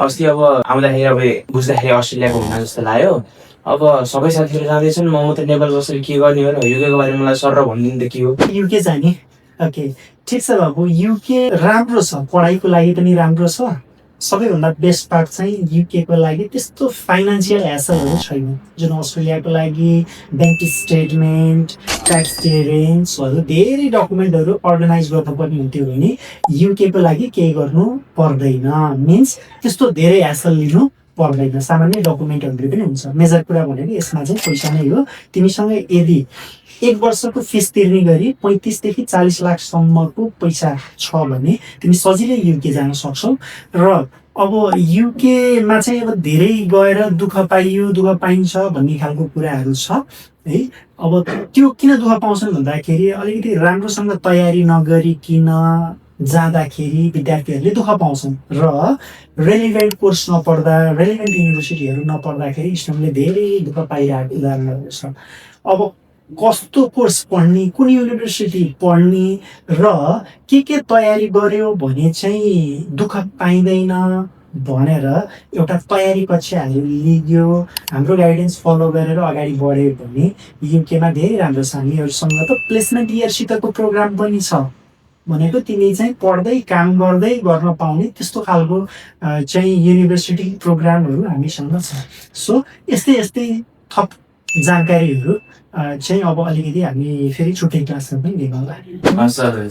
अस्ति अब आउँदाखेरि अब बुझ्दाखेरि अस्ट्रेलियाको हुना जस्तो लाग्यो। अब सबै साथीहरू जाँदैछन्, म त नेपाल बसेर के गर्ने हो र युकेको बारेमा मलाई सर भनिदिनु त के हो। युके जाने। ओके, ठिक छ बाबु, युके राम्रो छ, पढाइको लागि पनि राम्रो छ। सबैभन्दा बेस्ट पार्ट चाहिँ युकेको लागि त्यस्तो फाइनेन्सियल ह्यासलहरू छैन जुन अस्ट्रेलियाको लागि ब्याङ्क स्टेटमेन्ट, ट्याक्स क्लियरेन्सहरू धेरै डकुमेन्टहरू अर्गनाइज गर्नुपर्ने हुन्थ्यो भने युकेको लागि केही गर्नु पर्दैन। मिन्स त्यस्तो धेरै ह्यासल लिनु पर्दैन, सामान्य डकुमेन्टहरूले पनि हुन्छ। मेजर कुरा भनेको यसमा चाहिँ पैसा नै हो। तिमीसँग यदि 1 वर्षको फिस तिर्ने गरी 35 देखि 40 लाखसम्मको पैसा छ भने तिमी सजिलै युके जान सक्छौ। र अब युकेमा चाहिँ अब धेरै गएर दुःख पाइयो, दुःख पाइन्छ भन्ने खालको कुराहरू छ है। अब त्यो किन दुःख पाउँछन् भन्दाखेरि अलिकति राम्रोसँग तयारी नगरिकन जाँदाखेरि विद्यार्थीहरूले दुःख पाउँछन् र रेलिभेन्ट कोर्स नपढ्दा, रेलिभेन्ट युनिभर्सिटीहरू नपढ्दाखेरि स्टुडेन्टले धेरै दुःख पाइरहेको उदाहरणहरू छ। अब कस्तो कोर्स पढ्ने, कुन युनिभर्सिटी पढ्ने र के तयारी गर्यो भने चाहिँ दुःख पाइँदैन भनेर एउटा तयारी कक्षाहरू लियो, हाम्रो गाइडेन्स फलो गरेर अगाडि बढ्यो भने युकेमा धेरै राम्रो छ। हामीहरूसँग त प्लेसमेन्ट इयरसितको प्रोग्राम पनि छ। भनेको तिमी चाहिँ पढ्दै काम गर्दै गर्न पाउने त्यस्तो खालको चाहिँ युनिभर्सिटी प्रोग्रामहरू हामीसँग छ। सो यस्तै यस्तै थप जानकारीहरू चाहिँ अब अलिकति हामी फेरि छुट्टै क्लासमा पनि लिनु होला। सर